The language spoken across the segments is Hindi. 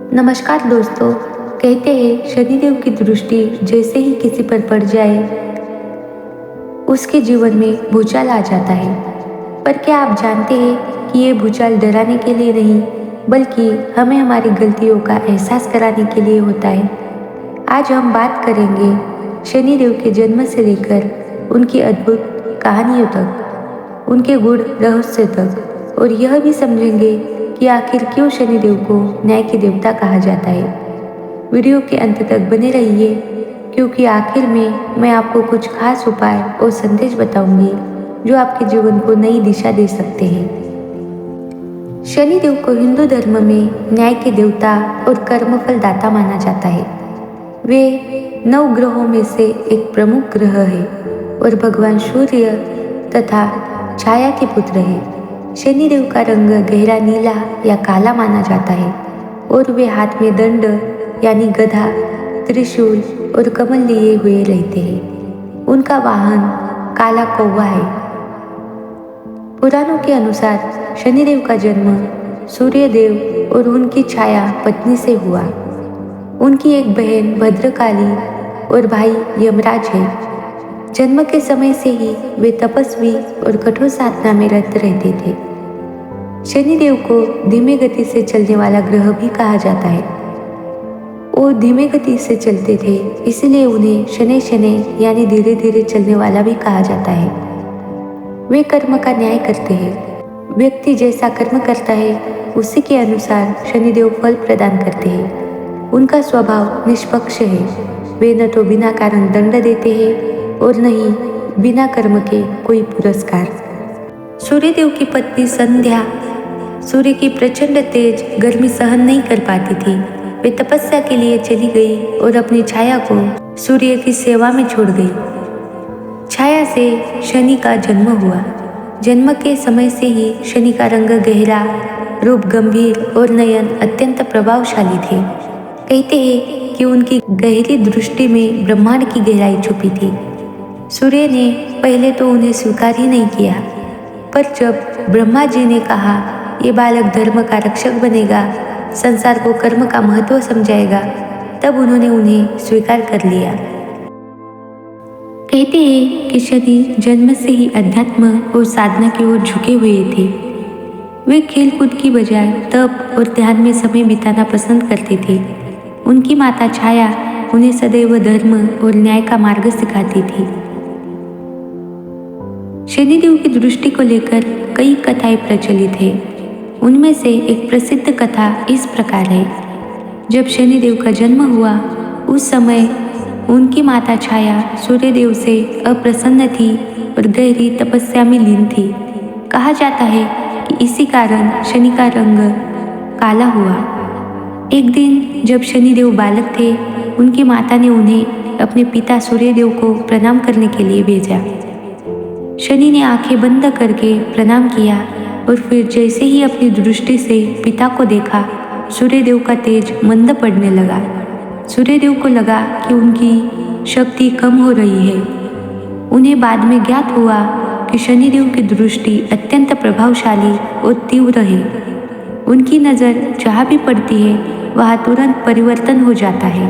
नमस्कार दोस्तों। कहते हैं शनिदेव की दृष्टि जैसे ही किसी पर पड़ जाए उसके जीवन में भूचाल आ जाता है। पर क्या आप जानते हैं कि ये भूचाल डराने के लिए नहीं बल्कि हमें हमारी गलतियों का एहसास कराने के लिए होता है। आज हम बात करेंगे शनिदेव के जन्म से लेकर उनकी अद्भुत कहानियों तक, उनके गुण रहस्य तक, और यह भी समझेंगे कि आखिर क्यों शनिदेव को न्याय के देवता कहा जाता है। वीडियो के अंत तक बने रहिए क्योंकि आखिर में मैं आपको कुछ खास उपाय और संदेश बताऊंगी जो आपके जीवन को नई दिशा दे सकते हैं। शनिदेव को हिंदू धर्म में न्याय के देवता और कर्मफल दाता माना जाता है। वे 9 ग्रहों में से एक प्रमुख ग्रह है और भगवान सूर्य तथा छाया के पुत्र है। शनिदेव का रंग गहरा नीला या काला माना जाता है और वे हाथ में दंड यानी गदा, त्रिशूल और कमल लिए हुए रहते हैं। उनका वाहन काला कौवा है। पुराणों के अनुसार शनिदेव का जन्म सूर्यदेव और उनकी छाया पत्नी से हुआ। उनकी एक बहन भद्रकाली और भाई यमराज है। जन्म के समय से ही वे तपस्वी और कठोर साधना में रत रहते थे। शनिदेव को धीमी गति से चलने वाला ग्रह भी कहा जाता है। वो धीमी गति से चलते थे, इसलिए उन्हें शनै शनै यानी धीरे धीरे चलने वाला भी कहा जाता है। वे कर्म का न्याय करते हैं। व्यक्ति जैसा कर्म करता है उसी के अनुसार शनिदेव फल प्रदान करते हैं। उनका स्वभाव निष्पक्ष है। वे न तो बिना कारण दंड देते हैं और न ही बिना कर्म के कोई पुरस्कार। सूर्यदेव की पत्नी संध्या सूर्य की प्रचंड तेज गर्मी सहन नहीं कर पाती थी। वे तपस्या के लिए चली गई और अपनी छाया को सूर्य की सेवा में छोड़ गई। छाया से शनि का जन्म हुआ। जन्म के समय से ही शनि का रंग गहरा, रूप गंभीर और नयन अत्यंत प्रभावशाली थे। कहते हैं कि उनकी गहरी दृष्टि में ब्रह्मांड की गहराई छुपी थी। सूर्य ने पहले तो उन्हें स्वीकार ही नहीं किया, पर जब ब्रह्मा जी ने कहा ये बालक धर्म का रक्षक बनेगा, संसार को कर्म का महत्व समझाएगा, तब उन्होंने उन्हें स्वीकार कर लिया। कहते हैं कि शनि जन्म से ही अध्यात्म और साधना की ओर झुके हुए थे। वे खेलकूद की बजाय तप और ध्यान में समय बिताना पसंद करते थे। उनकी माता छाया उन्हें सदैव धर्म और न्याय का मार्ग सिखाती थी। शनिदेव की दृष्टि को लेकर कई कथाएं प्रचलित है। उनमें से एक प्रसिद्ध कथा इस प्रकार है। जब शनिदेव का जन्म हुआ उस समय उनकी माता छाया सूर्यदेव से अप्रसन्न थी और गहरी तपस्या में लीन थी। कहा जाता है कि इसी कारण शनि का रंग काला हुआ। एक दिन जब शनिदेव बालक थे, उनकी माता ने उन्हें अपने पिता सूर्यदेव को प्रणाम करने के लिए भेजा। शनि ने आंखें बंद करके प्रणाम किया और फिर जैसे ही अपनी दृष्टि से पिता को देखा, सूर्यदेव का तेज मंद पड़ने लगा। सूर्यदेव को लगा कि उनकी शक्ति कम हो रही है। उन्हें बाद में ज्ञात हुआ कि शनिदेव की दृष्टि अत्यंत प्रभावशाली और तीव्र है। उनकी नज़र जहाँ भी पड़ती है वहाँ तुरंत परिवर्तन हो जाता है।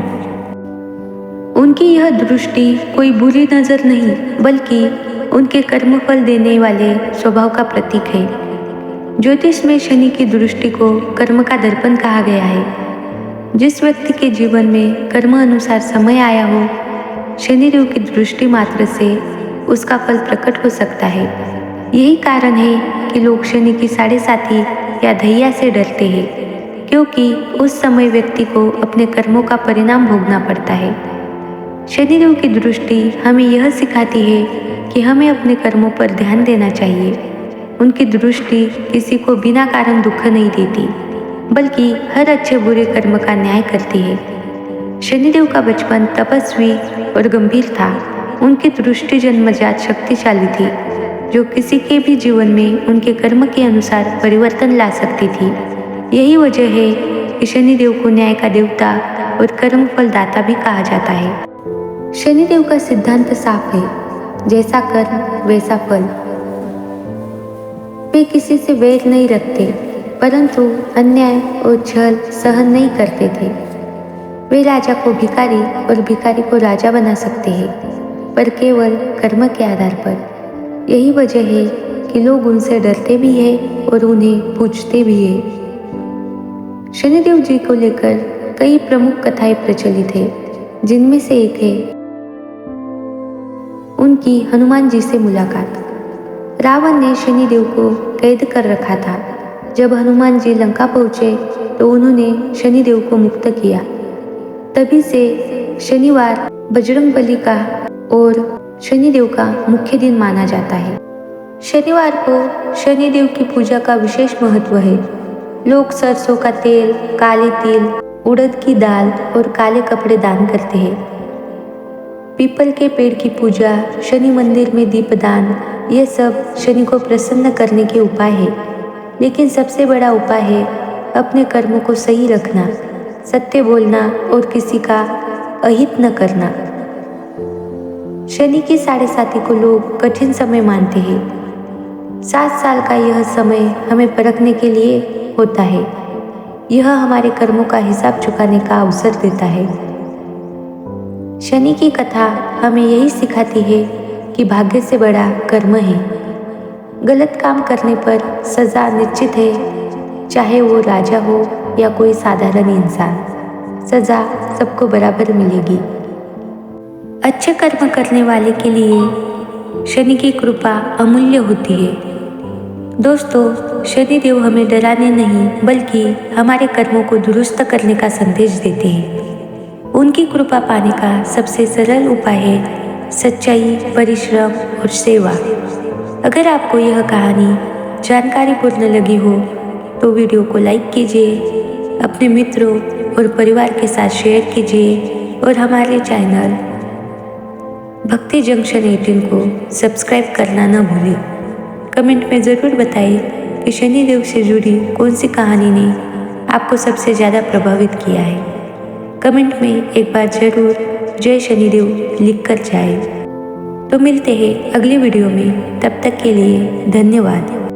उनकी यह दृष्टि कोई बुरी नज़र नहीं बल्कि उनके कर्मफल देने वाले स्वभाव का प्रतीक है। ज्योतिष में शनि की दृष्टि को कर्म का दर्पण कहा गया है। जिस व्यक्ति के जीवन में कर्म अनुसार समय आया हो, शनिदेव की दृष्टि मात्र से उसका फल प्रकट हो सकता है। यही कारण है कि लोग शनि की 7.5 या धैया से डरते हैं, क्योंकि उस समय व्यक्ति को अपने कर्मों का परिणाम भोगना पड़ता है। शनिदेव की दृष्टि हमें यह सिखाती है कि हमें अपने कर्मों पर ध्यान देना चाहिए। उनकी दृष्टि किसी को बिना कारण दुख नहीं देती, बल्कि हर अच्छे बुरे कर्म का न्याय करती है। शनिदेव का बचपन तपस्वी और गंभीर था। उनकी दृष्टि जन्मजात शक्तिशाली थी, जो किसी के भी जीवन में उनके कर्म के अनुसार परिवर्तन ला सकती थी। यही वजह है कि शनिदेव को न्याय का देवता और कर्मफल दाता भी कहा जाता है। शनिदेव का सिद्धांत साफ है, जैसा कर्म वैसा फल। वे किसी से वैर नहीं रखते, परंतु अन्याय और छल सहन नहीं करते थे। वे राजा को भिखारी और भिखारी को राजा बना सकते हैं, पर केवल कर्म के आधार पर। यही वजह है कि लोग उनसे डरते भी हैं और उन्हें पूजते भी हैं। शनिदेव जी को लेकर कई प्रमुख कथाएं प्रचलित है, जिनमें से एक है उनकी हनुमान जी से मुलाकात। रावण ने शनिदेव को कैद कर रखा था। जब हनुमान जी लंका पहुंचे तो उन्होंने शनिदेव को मुक्त किया। तभी से शनिवार बजरंगबली का और शनिदेव का मुख्य दिन माना जाता है। शनिवार को शनिदेव की पूजा का विशेष महत्व है। लोग सरसों का तेल, काले तिल, उड़द की दाल और काले कपड़े दान करते हैं। पीपल के पेड़ की पूजा, शनि मंदिर में दीपदान, यह सब शनि को प्रसन्न करने के उपाय है। लेकिन सबसे बड़ा उपाय है अपने कर्मों को सही रखना, सत्य बोलना और किसी का अहित न करना। शनि की 7.5 को लोग कठिन समय मानते हैं। 7 साल का यह समय हमें परखने के लिए होता है। यह हमारे कर्मों का हिसाब चुकाने का अवसर देता है। शनि की कथा हमें यही सिखाती है कि भाग्य से बड़ा कर्म है। गलत काम करने पर सजा निश्चित है, चाहे वो राजा हो या कोई साधारण इंसान। सजा सबको बराबर मिलेगी। अच्छे कर्म करने वाले के लिए शनि की कृपा अमूल्य होती है। दोस्तों, शनिदेव हमें डराने नहीं बल्कि हमारे कर्मों को दुरुस्त करने का संदेश देते हैं। उनकी कृपा पाने का सबसे सरल उपाय है सच्चाई, परिश्रम और सेवा। अगर आपको यह कहानी जानकारीपूर्ण लगी हो तो वीडियो को लाइक कीजिए, अपने मित्रों और परिवार के साथ शेयर कीजिए और हमारे चैनल भक्ति जंक्शन 18 को सब्सक्राइब करना न भूलें। कमेंट में ज़रूर बताएं कि शनिदेव से जुड़ी कौन सी कहानी ने आपको सबसे ज़्यादा प्रभावित किया है। कमेंट में एक बार ज़रूर जय शनिदेव लिख कर जाएं। तो मिलते हैं अगले वीडियो में, तब तक के लिए धन्यवाद।